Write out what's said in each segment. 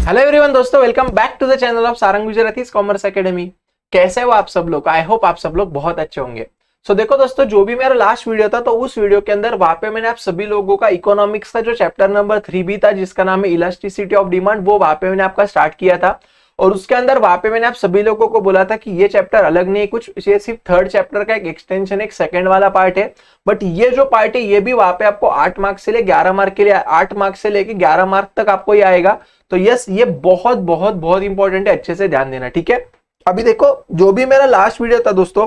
Hello everyone दोस्तों, welcome back to the channel of Sarang Gujaratis commerce academy. कैसे हो आप सब लोग? आई होप आप सब लोग बहुत अच्छे होंगे। देखो दोस्तों, जो भी मेरा लास्ट वीडियो था तो उस वीडियो के अंदर वहां पे मैंने आप सभी लोगों का इकोनॉमिक्स का जो चैप्टर नंबर 3 भी था जिसका नाम है इलास्टिसिटी ऑफ डिमांड, वो वहां पे मैंने आपका स्टार्ट किया था। और उसके अंदर वहां पे मैंने आप सभी लोगों को बोला था कि ये चैप्टर अलग नहीं है कुछ, ये सिर्फ थर्ड चैप्टर का एक एक्सटेंशन, एक सेकंड वाला पार्ट है। बट ये जो पार्ट है ये भी वहां पे आपको 8 मार्क्स से ले 11 मार्क के लिए, 8 मार्क्स से लेके 11 मार्क तक आपको ये आएगा। तो यस, ये बहुत बहुत बहुत इंपॉर्टेंट है, अच्छे से ध्यान देना, ठीक है। अभी देखो, जो भी मेरा लास्ट वीडियो था दोस्तों,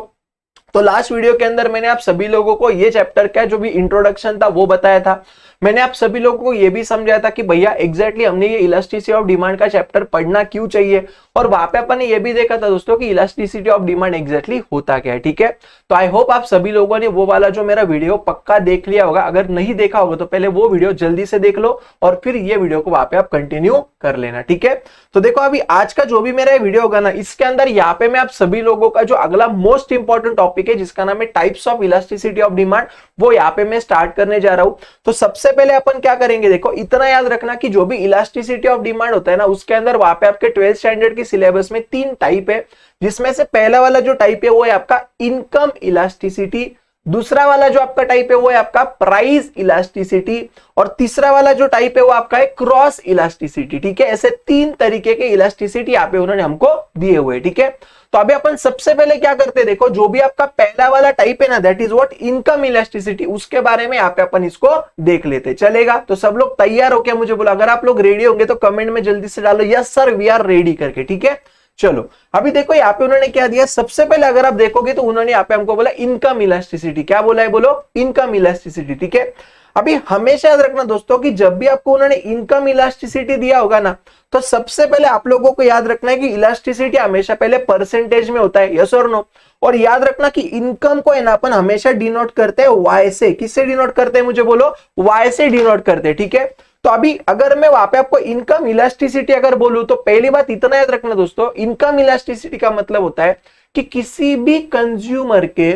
तो लास्ट वीडियो के अंदर मैंने आप सभी लोगों को ये चैप्टर का जो भी इंट्रोडक्शन था वो बताया था। मैंने आप सभी लोगों को ये भी समझाया था कि भैया एग्जैक्टली हमने ये इलास्टिसिटी ऑफ डिमांड का चैप्टर पढ़ना क्यों चाहिए। और वहां पे अपन ने ये भी देखा था दोस्तों कि इलास्टिसिटी ऑफ डिमांड एग्जैक्टली होता क्या है, ठीक है। तो आई होप आप सभी लोगों ने वो वाला जो मेरा वीडियो पक्का देख लिया होगा। अगर नहीं देखा होगा तो पहले वो वीडियो जल्दी से देख लो और फिर ये वीडियो को वहां पे आप कंटिन्यू कर लेना, ठीक है। तो देखो, अभी आज का जो भी मेरा वीडियो होगा ना, इसके अंदर यहाँ पे मैं आप सभी लोगों का जो अगला मोस्ट इंपॉर्टेंट टॉपिक है जिसका नाम है types of elasticity of demand, वो यहाँ पे मैं स्टार्ट करने जा रहा हूं। तो सबसे पहले अपन क्या करेंगे, देखो इतना याद रखना कि जो भी इलास्टिसिटी ऑफ डिमांड होता है ना, उसके अंदर वहां पे आपके 12th स्टैंडर्ड की सिलेबस में 3 टाइप है, जिसमें से पहला वाला जो टाइप है वो है आपका इनकम इलास्टिसिटी, दूसरा वाला जो आपका टाइप है वो है आपका प्राइस इलास्टिसिटी, और तीसरा वाला जो टाइप है वो आपका है क्रॉस इलास्टिसिटी, ठीक है। ऐसे 3 तरीके के इलास्टिसिटी यहाँ पे उन्होंने हमको दिए हुए, ठीक है। तो अभी अपन सबसे पहले क्या करते हैं, देखो जो भी आपका पहला वाला टाइप है ना, that is what income elasticity, उसके बारे में यहाँ पे अपन इसको देख लेते, चलेगा। तो सब लोग तैयार हो क्या? मुझे बोला, अगर आप लोग रेडी होंगे तो कमेंट में जल्दी से डालो yes sir we are ready करके, ठीक है। चलो, अभी देखो यहाँ पे उन्होंने क्या दिया। सबसे पहले अगर आप देखोगे तो उन्होंने यहाँ पे हमको बोला इनकम इलास्टिसिटी। क्या बोला है? बोलो इनकम इलास्टिसिटी, ठीक है। अभी हमेशा याद रखना दोस्तों कि जब भी आपको उन्होंने इनकम इलास्टिसिटी दिया होगा ना, तो सबसे पहले आप लोगों को याद रखना है कि इलास्टिसिटी हमेशा पहले परसेंटेज में होता है, यस और नो। और याद रखना कि इनकम को है ना अपन हमेशा डिनोट करते हैं वाई से। किससे डिनोट करते हैं? मुझे बोलो, वाई से डिनोट करते हैं, ठीक है। तो अभी अगर मैं वहां पे आपको इनकम इलास्टिसिटी अगर बोलूं तो पहली बात इतना याद रखना दोस्तों, इनकम इलास्टिसिटी का मतलब होता है कि किसी भी कंज्यूमर के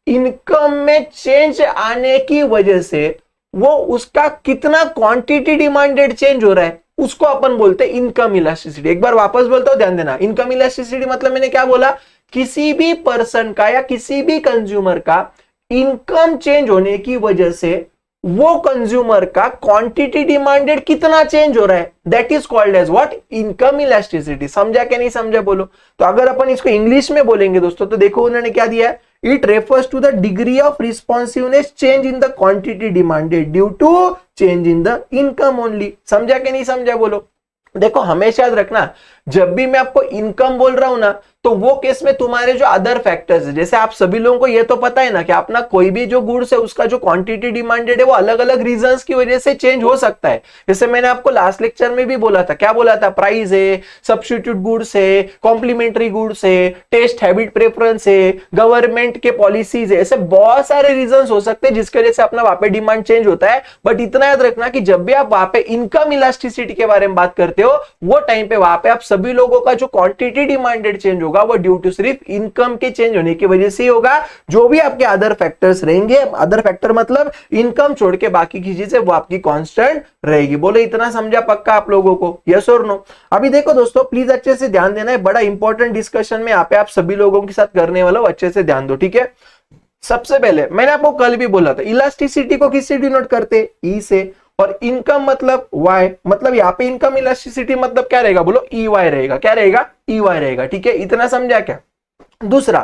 इनकम में चेंज आने की वजह से वो उसका कितना क्वांटिटी डिमांडेड चेंज हो रहा है, उसको अपन बोलते हैं इनकम इलास्टिसिटी। एक बार वापस बोलता हूं, ध्यान देना। इनकम इलास्टिसिटी मतलब मैंने क्या बोला, किसी भी पर्सन का या किसी भी कंज्यूमर का इनकम चेंज होने की वजह से वो कंज्यूमर का क्वांटिटी डिमांडेड कितना चेंज हो रहा है, that is called as what income elasticity. समझा क्या नहीं समझा? बोलो। तो अगर अपन इसको इंग्लिश में बोलेंगे दोस्तों, तो देखो उन्होंने क्या दिया है, it refers to the degree of responsiveness change in the quantity demanded due to change in the income only. समझा कि नहीं समझा? बोलो। देखो हमेशा याद रखना, जब भी मैं आपको इनकम बोल रहा हूं ना, तो वो केस में तुम्हारे जो अदर फैक्टर्स है, जैसे आप सभी लोगों को ये तो पता है ना कि अपना कोई भी जो गुड्स है उसका जो क्वांटिटी डिमांडेड है वो अलग अलग रीजंस की वजह से चेंज हो सकता है। जैसे मैंने आपको लास्ट लेक्चर में भी बोला था, क्या बोला था? प्राइस है, सब्स्टिट्यूट गुड्स है, कॉम्प्लीमेंट्री गुड्स है, टेस्ट हैबिट प्रेफरेंस है, गवर्नमेंट के पॉलिसीज है, ऐसे बहुत सारे रीजन हो सकते हैं जिसकी वजह से अपना वहां पे डिमांड चेंज होता है। बट इतना याद रखना कि जब भी आप वहां पे इनकम इलास्टिसिटी के बारे में बात करते हो, वो टाइम पे वहां पे आप सभी लोगों का जो क्वांटिटी डिमांडेड चेंज होगा वो ड्यू टू सिर्फ इनकम के चेंज होने की वजह से ही होगा। जो भी आपके अदर फैक्टर्स रहेंगे, अदर फैक्टर मतलब इनकम छोड़ के बाकी की चीजें, वो आपकी कांस्टेंट रहेगी। बोले इतना समझा पक्का आप लोगों को? यस और नो? अभी देखो दोस्तों, प्लीज अच्छे से ध्यान देना है, बड़ा इंपॉर्टेंट डिस्कशन में यहाँ पे आप सभी लोगों के साथ करने वाला हूं, अच्छे से ध्यान दो, ठीक है। सबसे पहले मैंने आपको कल भी बोला था, इलास्टिसिटी को किससे डिनोट करते? ई से। और इनकम मतलब वाई, मतलब यहाँ पे इनकम इलास्टिसिटी मतलब क्या रहेगा? बोलो ई वाई रहेगा। क्या रहेगा? ई वाई रहेगा, ठीक है। इतना समझा क्या? दूसरा,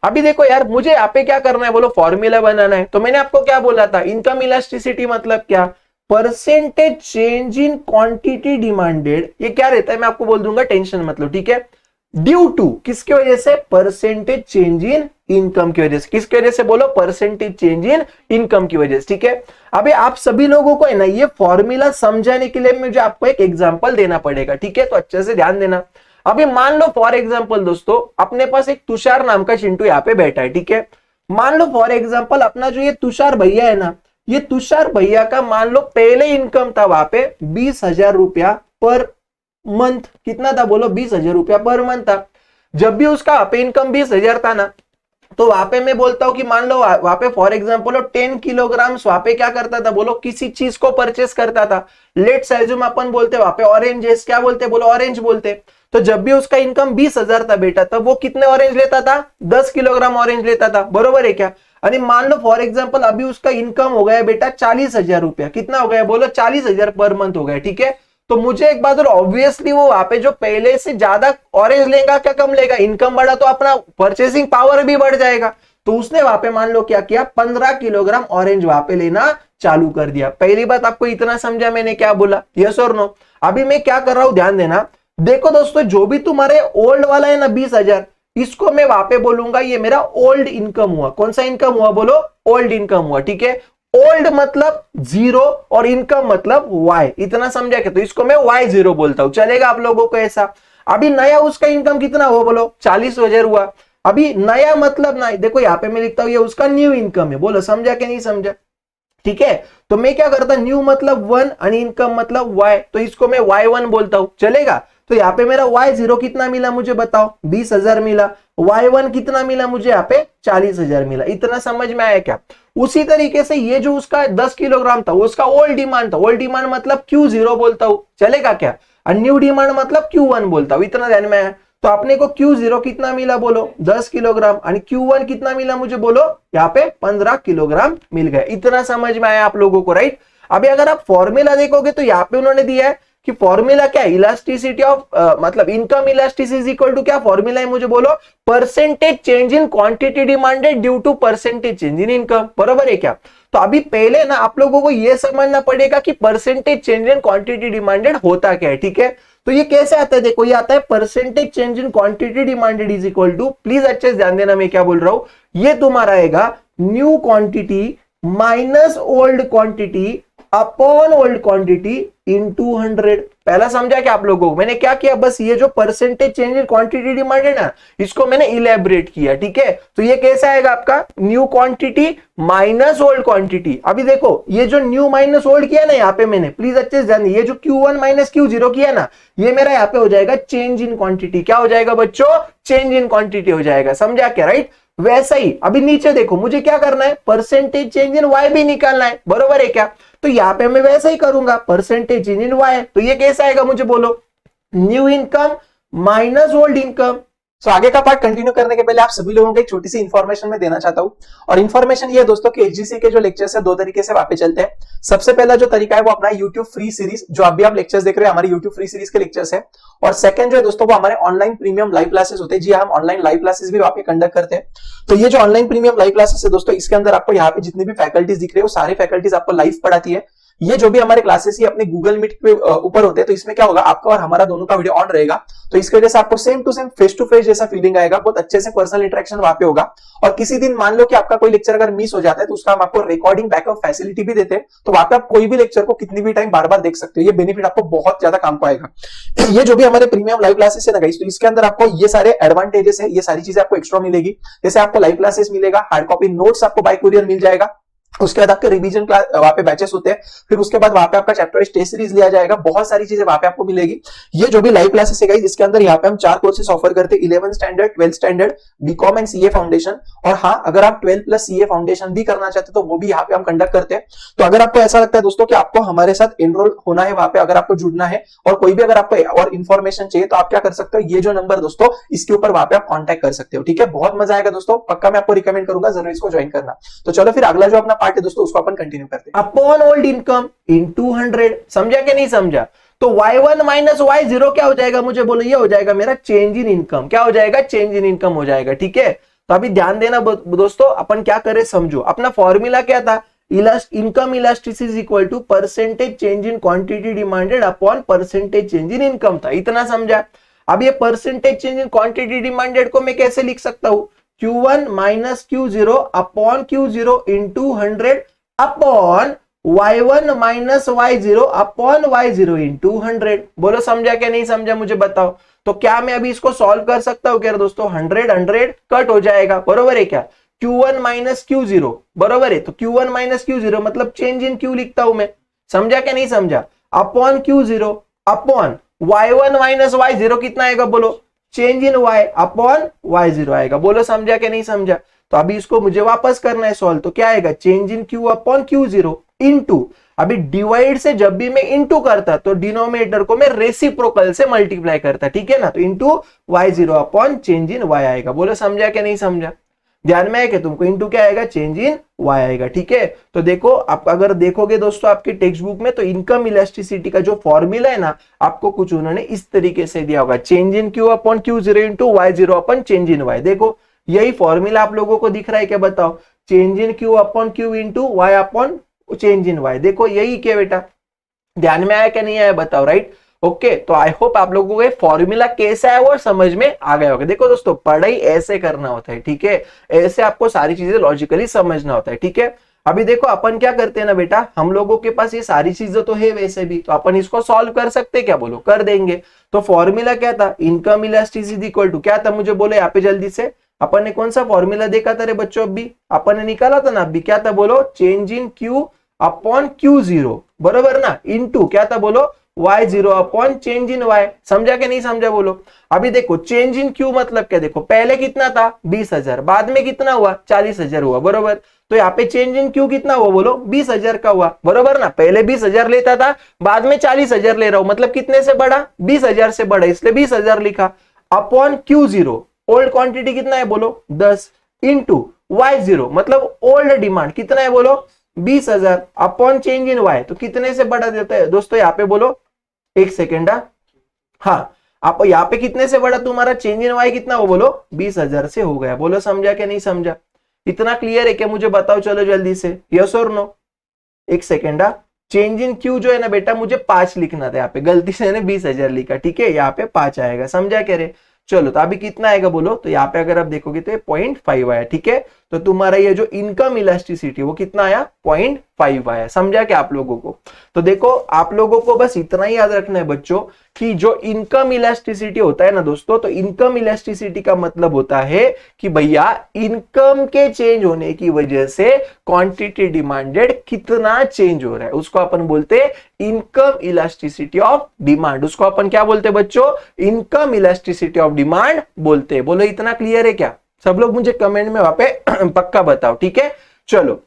अभी देखो यार, मुझे यहाँ पे क्या करना है? बोलो फॉर्मूला बनाना है। तो मैंने आपको क्या बोला था, इनकम इलास्टिसिटी मतलब क्या? Percentage change in quantity demanded. ये क्या रहता है मैं आपको बोल दूंगा, टेंशन मतलब, ठीक है। ड्यू टू किसकी वजह से? परसेंटेज चेंज इन इनकम की वजह से। किसकी वजह से? बोलो परसेंटेज चेंज इन इनकम की वजह से, ठीक है। अभी आप सभी लोगों को है ना ये फॉर्मूला समझाने के लिए मुझे आपको एक एग्जांपल देना पड़ेगा, ठीक है। तो अच्छे से ध्यान देना। अभी मान लो फॉर एग्जांपल दोस्तों, अपने पास एक तुषार नाम का चिंटू यहाँ पे बैठा है, ठीक है। मान लो फॉर एग्जांपल अपना जो ये तुषार भैया है ना, ये तुषार भैया का मान लो पहले इनकम था वहां पे 20,000 रुपया पर मंथ। कितना था? बोलो 20,000 रुपया पर मंथ था। जब भी उसका पे इनकम 20,000 था ना, तो वहां पे मैं बोलता हूं कि मान लो वहां पे फॉर एग्जांपल 10 किलोग्राम वहां पे क्या करता था, बोलो किसी चीज को परचेस करता था। लेट सैल्यूम अपन बोलते वहां पे ऑरेंजेस, क्या बोलते, बोलो ऑरेंज बोलते। तो जब भी उसका इनकम 20,000 था बेटा, तब वो कितने ऑरेंज लेता था, 10 किलोग्राम ऑरेंज लेता था, बरोबर है क्या। आणि मान लो फॉर एग्जाम्पल अभी उसका इनकम हो गया बेटा 40,000 रुपया, कितना हो गया बोलो 40,000 पर मंथ हो गया, ठीक है। तो मुझे एक बात और, ऑब्वियसली वो वहां पे जो पहले से ज्यादा ऑरेंज लेगा क्या कम लेगा, इनकम बढ़ा तो अपना परचेसिंग पावर भी बढ़ जाएगा। तो उसने वहां पे मान लो क्या किया, 15 किलोग्राम ऑरेंज वहां पे लेना चालू कर दिया। पहली बात आपको इतना समझा मैंने क्या बोला, यस और नो। अभी मैं क्या कर रहा हूं ध्यान देना, देखो दोस्तों जो भी तुम्हारे ओल्ड वाला है ना 20,000, इसको मैं वहां पे बोलूंगा ये मेरा ओल्ड इनकम हुआ। कौन सा इनकम हुआ बोलो, ओल्ड इनकम हुआ, ठीक है। ओल्ड मतलब 0 और इनकम मतलब y, इतना समझा क्या, तो इसको मैं y0 बोलता हूं, चलेगा आप लोगों को ऐसा। अभी नया उसका इनकम कितना हुआ बोलो 40,000 हुआ। अभी नया मतलब ना, देखो यहाँ पे मैं लिखता हूं ये उसका न्यू इनकम है, बोलो समझा कि नहीं समझा, ठीक है। तो मैं क्या करता, न्यू मतलब 1 और इनकम मतलब y, तो इसको मैं y1 बोलता हूं, चलेगा। तो यहाँ पे मेरा y0 कितना मिला मुझे बताओ, 20,000 मिला। y1 कितना मिला मुझे यहाँ पे 40,000 मिला। इतना समझ में आया क्या। उसी तरीके से ये जो उसका 10 किलोग्राम था वो उसका ओल्ड डिमांड था, ओल्ड डिमांड मतलब Q0 बोलता हूं, चलेगा क्या। और न्यू डिमांड मतलब Q1 बोलता हूं, इतना ध्यान में आया। तो अपने को Q0 कितना मिला बोलो 10 किलोग्राम, और Q1 कितना मिला मुझे बोलो यहाँ पे 15 किलोग्राम मिल गया। इतना समझ में आया आप लोगों को, राइट। अभी अगर आप फॉर्मूला देखोगे तो यहाँ पे उन्होंने दिया है कि फॉर्मूला क्या है, इलास्टिसिटी ऑफ मतलब income elasticity is equal to क्या फॉर्मूला है मुझे बोलो, percentage change in quantity demanded due to percentage change in income, बरोबर है क्या। तो अभी पहले ना आप लोगों को यह समझना पड़ेगा कि percentage change in quantity demanded होता क्या है, ठीक है। तो ये कैसे आता है, देखो ये आता है percentage change in quantity demanded is equal to, please अच्छे से ध्यान देना मैं क्या बोल रहा हूं, ये तुम्हारा आएगा new quantity minus old quantity upon old quantity into 100। पहला समझा क्या आप लोगों को, मैंने क्या किया, बस ये जो percentage change in quantity demand है ना, इसको मैंने इलेबरेट किया, ठीक है। तो ये कैसा आएगा आपका, new quantity minus old quantity. अभी देखो ये जो न्यू माइनस ओल्ड किया ना यहाँ पे मैंने, प्लीज अच्छे से ध्यान, ये जो Q1 माइनस Q0 किया ना, ये मेरा यहाँ पे हो जाएगा चेंज इन क्वांटिटी। क्या हो जाएगा बच्चों, चेंज इन क्वांटिटी हो जाएगा, समझा क्या, राइट। वैसा ही अभी नीचे देखो मुझे क्या करना है, परसेंटेज चेंज इन y भी निकालना है, बरोबर है क्या। तो यहाँ पे मैं वैसा ही करूंगा, परसेंटेज चेंज इन y, तो ये कैसा आएगा मुझे बोलो, new income minus old income. So आगे का पार्ट कंटिन्यू करने के पहले आप सभी लोगों को एक छोटी सी इन्फॉर्मेशन में देना चाहता हूं, और इन्फॉर्मेशन ये है दोस्तों कि एचजीसी के जो लेक्चर्स है दो तरीके से वापस चलते हैं। सबसे पहला जो तरीका है वो अपना यूट्यूब फ्री सीरीज, जो अभी आप लेक्चर्स देख रहे हैं हमारी यूट्यूब फ्री सीरीज के लेक्चर्स है। और सेकंड जो है दोस्तों वो हमारे ऑनलाइन प्रीमियम लाइव क्लासेस होते हैं। जी हम ऑनलाइन लाइव क्लासेस भी वहां पे कंडक्ट करते हैं। तो ये जो ऑनलाइन प्रीमियम लाइव क्लासेस है दोस्तों, इसके अंदर आपको यहाँ पे जितनी भी फैकल्टीज दिख रही है वो सारे फैकल्टीज आपको लाइव पढ़ाती है। ये जो भी हमारे क्लासेस ही अपने गूगल मीट पे ऊपर होते हैं, तो इसमें क्या होगा, आपका और हमारा दोनों का वीडियो ऑन रहेगा, तो इसकी वजह से आपको same to same face to face जैसा फीलिंग आएगा, बहुत अच्छे से पर्सनल इंटरेक्शन वहां पे होगा। और किसी दिन मान लो कि आपका कोई लेक्चर अगर मिस हो जाता है तो उसका हम आपको रिकॉर्डिंग बैकअप फैसिलिटी भी देते हैं, तो वहां पे आप कोई भी लेक्चर को कितनी भी टाइम बार बार देख सकते हो। ये बेनिफिट आपको बहुत ज्यादा काम को आएगा। ये जो भी हमारे प्रीमियम लाइव क्लासेस है ना गाइस, तो इसके अंदर आपको ये सारे एडवांटेजेस है, ये सारी चीजें आपको एक्स्ट्रा मिलेगी। जैसे आपको लाइव क्लासेस मिलेगा, हार्ड कॉपी नोट्स आपको बाय कुरियर मिल जाएगा, उसके बाद आपके रिवीजन क्लास वहां पे बैचेस होते हैं, फिर उसके बाद वहां पे आपका चैप्टर टेस्ट सीरीज लिया जाएगा, बहुत सारी चीजें वहां पे आपको मिलेगी। ये जो भी लाइव क्लासेस है गाइस, इसके अंदर यहाँ पे हम 4 कोर्सेस ऑफर करते हैं, 11 standard, 12 standard, BCom and CA foundation. और हाँ, अगर आप 12 प्लस सीए फाउंडेशन भी करना चाहते हैं तो वो भी यहाँ पे हम कंडक्ट करते हैं। तो अगर आपको ऐसा लगता है दोस्तों कि आपको हमारे साथ एनरोल होना है वहां पे, अगर आपको जुड़ना है और कोई भी अगर आपको और इन्फॉर्मेशन चाहिए, तो आप क्या कर सकते हो, ये जो नंबर दोस्तों इसके ऊपर वहां पे आप कॉन्टैक्ट कर सकते हो, ठीक है। बहुत मजा आएगा दोस्तों, पक्का मैं आपको रिकमेंड करूंगा जरूर इसको ज्वाइन करना। तो चलो फिर अगला जो अपना पार्ट है दोस्तों उसको अपन कंटिन्यू करते हैं। अपॉन ओल्ड इनकम इनटू 100, समझा कि नहीं समझा। तो y1 माइनस y0 क्या हो जाएगा मुझे बोलो, ये हो जाएगा मेरा चेंज इन इनकम। क्या हो जाएगा, चेंज इन इनकम हो जाएगा, ठीक है। तो अभी ध्यान देना दोस्तों, अपन क्या करें समझो। अपना फॉर्मूला क्या था, income elasticity is equal to percentage change in quantity demanded upon percentage change in income था, इतना समझा। अब ये percentage change in quantity demanded को मैं कैसे लिख सकता हूं, Q1 minus Q0 upon Q0 into 100 upon y1 minus y0 upon y0 into 100। बोलो समझा क्या नहीं समझा मुझे बताओ। तो क्या मैं अभी इसको सॉल्व कर सकता हूं क्या दोस्तों, 100 कट हो जाएगा, बरोबर है क्या। Q1 माइनस Q0 बरोबर है, तो Q1 माइनस Q0 मतलब चेंज इन Q लिखता हूं मैं, समझा क्या नहीं समझा। Upon Q0 upon y1 minus y0 कितना आएगा बोलो, चेंज इन y अपॉन y0 आएगा। बोलो समझा क्या नहीं समझा। तो अभी इसको मुझे वापस करना है सॉल्व, तो क्या आएगा change in Q upon Q zero into, अभी डिवाइड से जब भी मैं इनटू करता तो डिनोमिनेटर को मैं रेसिप्रोकल से मल्टीप्लाई करता, ठीक है ना, तो into Y zero upon change in Y आएगा। बोलो समझा क्या नहीं समझा, ध्यान में है कि तुमको इनटू क्या आएगा चेंज इन वाई आएगा, ठीक है। तो देखो आप अगर देखोगे दोस्तों आपके टेक्स्ट बुक में, तो इनकम इलास्टिसिटी का जो फॉर्मूला है ना, आपको कुछ उन्होंने इस तरीके से दिया होगा, change in Q upon Q zero into Y zero upon change in Y. देखो यही फॉर्मूला आप लोगों को दिख रहा है क्या, बताओ, change in Q upon Q into Y upon change in Y. देखो यही क्या बेटा, ध्यान में आया क्या नहीं आया बताओ, राइट। ओके, तो आई होप आप लोगों को फॉर्मूला कैसा है वो समझ में आ गया होगा। देखो दोस्तों पढ़ाई ऐसे करना होता है, ठीक है, ऐसे आपको सारी चीजें लॉजिकली समझना होता है, ठीक है। अभी देखो अपन क्या करते हैं ना बेटा, हम लोगों के पास ये सारी चीजें तो है वैसे भी, तो अपन इसको सॉल्व कर सकते हैं क्या, बोलो कर देंगे। तो फॉर्मूला क्या था, इनकम इलास्टिसिटी इक्वल टू क्या था, मुझे बोलो यहाँ पे जल्दी से, अपन ने कौन सा फॉर्मूला देखा था रे बच्चों, अभी अपन ने निकाला था ना, अभी क्या था बोलो, change in Q upon Q zero, बरोबर ना, इनटू क्या था बोलो, Y zero upon change in Y. समझा कि नहीं समझा बोलो। अभी देखो चेंज इन क्यू मतलब क्या, देखो पहले कितना था 20,000, बाद में कितना हुआ 40,000 हुआ, बरोबर। तो यहाँ पे चेंज इन क्यू कितना हुआ बोलो, 20,000 का हुआ, बरोबर ना, पहले 20,000 लेता था, बाद में 40,000 ले रहा हूं, मतलब कितने से बढ़ा 20,000 से बढ़ा, इसलिए 20,000 लिखा, upon Q zero old quantity कितना है बोलो 10, इंटू वाई जीरो मतलब ओल्ड डिमांड कितना है बोलो 20,000, अपॉन चेंज इन वाई, तो कितने से बढ़ा देता है दोस्तों, यहाँ पे बोलो एक सेकेंड, हाँ आप यहाँ पे कितने से बढ़ा तुम्हारा चेंज इन वाई कितना हो बोलो 20,000 से हो गया। बोलो समझा क्या नहीं समझा, इतना क्लियर है क्या मुझे बताओ चलो जल्दी से, यस और नो। एक सेकेंड, चेंज इन क्यू जो है ना बेटा मुझे 5 लिखना था, यहाँ पे गलती से मैंने 20,000 लिखा, ठीक है, यहाँ पे 5 आएगा, समझा क्या रे। चलो तो अभी कितना आएगा बोलो, तो यहाँ पे अगर आप देखोगे तो ये 0.5 आया, ठीक है। तो तुम्हारा ये जो इनकम इलास्टिसिटी वो कितना आया 0.5 आया, समझा क्या आप लोगों को। तो देखो आप लोगों को बस इतना ही याद रखना है बच्चों कि जो इनकम इलास्टिसिटी होता है ना दोस्तों, तो इनकम इलास्टिसिटी का मतलब होता है कि भैया इनकम के चेंज होने की वजह से क्वांटिटी डिमांडेड कितना चेंज हो रहा है, उसको अपन बोलते हैं इनकम इलास्टिसिटी ऑफ डिमांड। उसको अपन क्या बोलते हैं बच्चों, इनकम इलास्टिसिटी ऑफ डिमांड बोलते हैं। बोलो इतना क्लियर है क्या, सब लोग मुझे कमेंट में वहां पे पक्का बताओ, ठीक है। चलो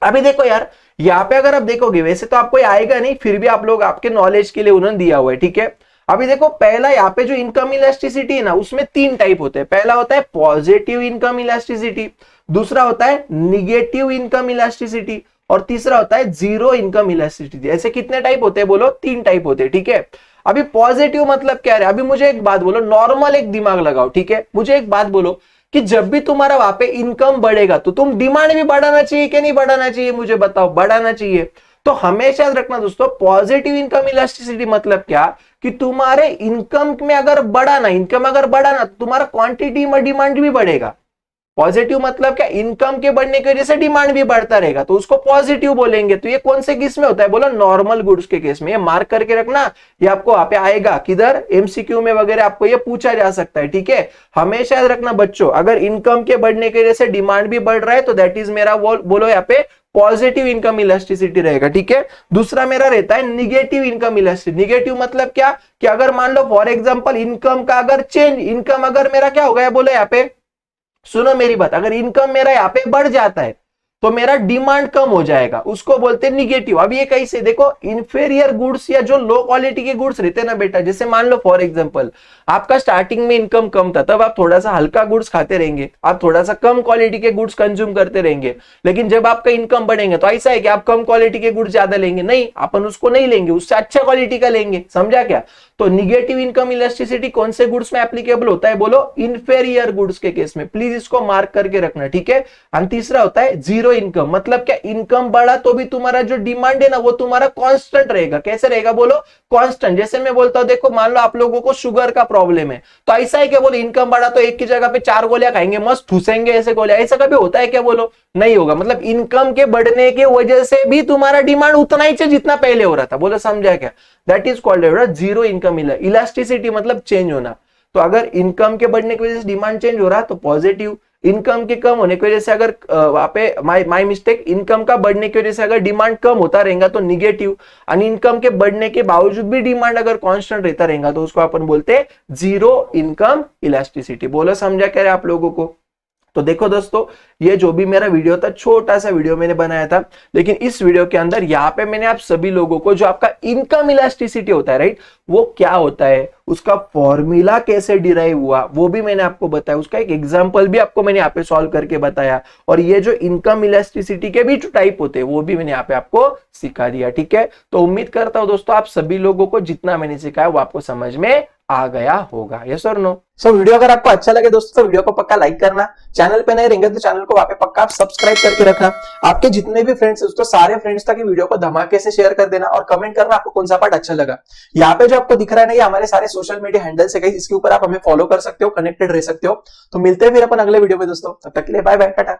अभी देखो यार, यहाँ पे अगर आप देखोगे वैसे तो आपको आएगा नहीं, फिर भी आप लोग आपके नॉलेज के लिए उन्होंने दिया हुआ है, ठीक है। अभी देखो पहला यहाँ पे जो इनकम इलास्टिसिटी है ना, उसमें 3 टाइप होते हैं। पहला होता है पॉजिटिव इनकम इलास्टिसिटी, दूसरा होता है निगेटिव इनकम इलास्टिसिटी, और तीसरा होता है जीरो इनकम इलास्टिसिटी। ऐसे कितने टाइप होते हैं बोलो, 3 टाइप होते हैं, ठीक है। अभी पॉजिटिव मतलब क्या है, अभी मुझे एक बात बोलो, नॉर्मल एक दिमाग लगाओ, ठीक है, मुझे एक बात बोलो कि जब भी तुम्हारा वहां पे इनकम बढ़ेगा तो तुम डिमांड भी बढ़ाना चाहिए कि नहीं बढ़ाना चाहिए, मुझे बताओ, बढ़ाना चाहिए। तो हमेशा याद रखना दोस्तों, पॉजिटिव इनकम इलास्टिसिटी मतलब क्या कि तुम्हारे इनकम में अगर बढ़ाना, इनकम अगर बढ़ाना तो तुम्हारा क्वांटिटी में डिमांड भी बढ़ेगा। पॉजिटिव मतलब क्या, इनकम के बढ़ने की वजह से डिमांड भी बढ़ता रहेगा, तो उसको पॉजिटिव बोलेंगे। तो ये कौन से केस में होता है बोलो, नॉर्मल गुड्स के केस में। ये मार्क करके रखना, ये आपको वहां पे आएगा किधर, एमसीक्यू में वगैरह आपको ये पूछा जा सकता है, ठीक है। हमेशा याद रखना बच्चों, अगर इनकम के बढ़ने की वजह से डिमांड भी बढ़ रहा है तो दैट इज मेरा बोलो यहाँ पे पॉजिटिव इनकम इलास्टिसिटी रहेगा, ठीक है। दूसरा मेरा रहता है निगेटिव इनकम इलास्टिसिटी। निगेटिव मतलब क्या कि अगर मान लो फॉर एग्जांपल इनकम का अगर चेंज, इनकम अगर मेरा क्या हो गया बोलो यहाँ पे, सुनो मेरी बात, अगर इनकम मेरा यहाँ पे बढ़ जाता है तो मेरा डिमांड कम हो जाएगा, उसको बोलते हैं निगेटिव। अब ये कैसे, देखो इंफीरियर गुड्स या जो लो क्वालिटी के गुड्स रहते हैं ना बेटा, जैसे मान लो फॉर एग्जांपल आपका स्टार्टिंग में इनकम कम था, तब आप थोड़ा सा हल्का गुड्स खाते रहेंगे, आप थोड़ा सा कम क्वालिटी के गुड्स कंज्यूम करते रहेंगे। लेकिन जब आपका इनकम बढ़ेंगे तो ऐसा है कि आप कम क्वालिटी के गुड्स ज्यादा लेंगे, नहीं, अपन उसको नहीं लेंगे, उससे अच्छा क्वालिटी का लेंगे, समझा क्या। तो निगेटिव इनकम इलास्टिसिटी कौन से गुड्स में एप्लीकेबल होता है बोलो, इंफीरियर गुड्स के केस में, प्लीज इसको मार्क करके रखना, ठीक है। और तीसरा होता है जीरो इनकम, मतलब क्या, इनकम बढ़ा तो भी तुम्हारा जो डिमांड है ना वो तुम्हारा कांस्टेंट रहेगा। कैसे रहेगा बोलो, कांस्टेंट। जैसे मैं बोलता हूं देखो, मान लो आप लोगों को शुगर का प्रॉब्लम है, तो ऐसा है क्या बोलो, इनकम बढ़ा तो एक की जगह पे 4 गोलियां खाएंगे, मस्त ठूसेंगे ऐसे गोलियां, ऐसा कभी होता है क्या बोलो, नहीं होगा। मतलब इनकम के बढ़ने की वजह से भी तुम्हारा डिमांड उतना ही चाहिए जितना पहले हो रहा था, बोलो समझा क्या। That is called zero income elasticity, मतलब चेंज होना। तो अगर इनकम के बढ़ने की वजह से डिमांड चेंज हो रहा है तो पॉजिटिव, इनकम के कम होने की वजह से अगर वहां पे माय मिस्टेक, इनकम का बढ़ने की वजह से अगर डिमांड कम होता रहेगा तो निगेटिव, और इनकम के बढ़ने के बावजूद भी डिमांड अगर कांस्टेंट रहता रहेगा तो उसको अपन बोलते हैं जीरो इनकम इलास्टिसिटी। बोलो समझा क्या आप लोगों को। तो देखो दोस्तों, ये जो भी मेरा वीडियो था, छोटा सा वीडियो मैंने बनाया था, लेकिन इस वीडियो के अंदर यहाँ पे मैंने आप सभी लोगों को जो आपका इनकम इलास्टिसिटी होता है, राइट, वो क्या होता है, उसका फॉर्मूला कैसे डिराइव हुआ वो भी मैंने आपको बताया, उसका एक एग्जांपल भी आपको मैंने यहाँ पे सॉल्व करके बताया, और ये जो इनकम इलास्टिसिटी के भी जो टाइप होते हैं वो भी मैंने यहाँ पे आपको सिखा दिया। ठीक है, तो उम्मीद करता हूं दोस्तों आप सभी लोगों को जितना मैंने सिखाया वो आपको समझ में आ गया होगा। यस और नो? सो वीडियो अगर आपको अच्छा लगे दोस्तों तो वीडियो को पक्का लाइक करना, चैनल पे नए रहेंगे तो चैनल को वहां पे पक्का आप सब्सक्राइब करके रखना, आपके जितने भी फ्रेंड्स हैं दोस्तों सारे फ्रेंड्स तक वीडियो को धमाके से शेयर कर देना, और कमेंट करना आपको कौन सा पार्ट अच्छा लगा। यहाँ पे जो आपको दिख रहा है ना, ये हमारे सारे सोशल मीडिया हैंडल्स है गाइस, इसके ऊपर आप हमें फॉलो कर सकते हो, कनेक्टेड रह सकते हो। तो मिलते हैं फिर अपन अगले वीडियो में दोस्तों, तब तक के लिए बाय बाय, टाटा।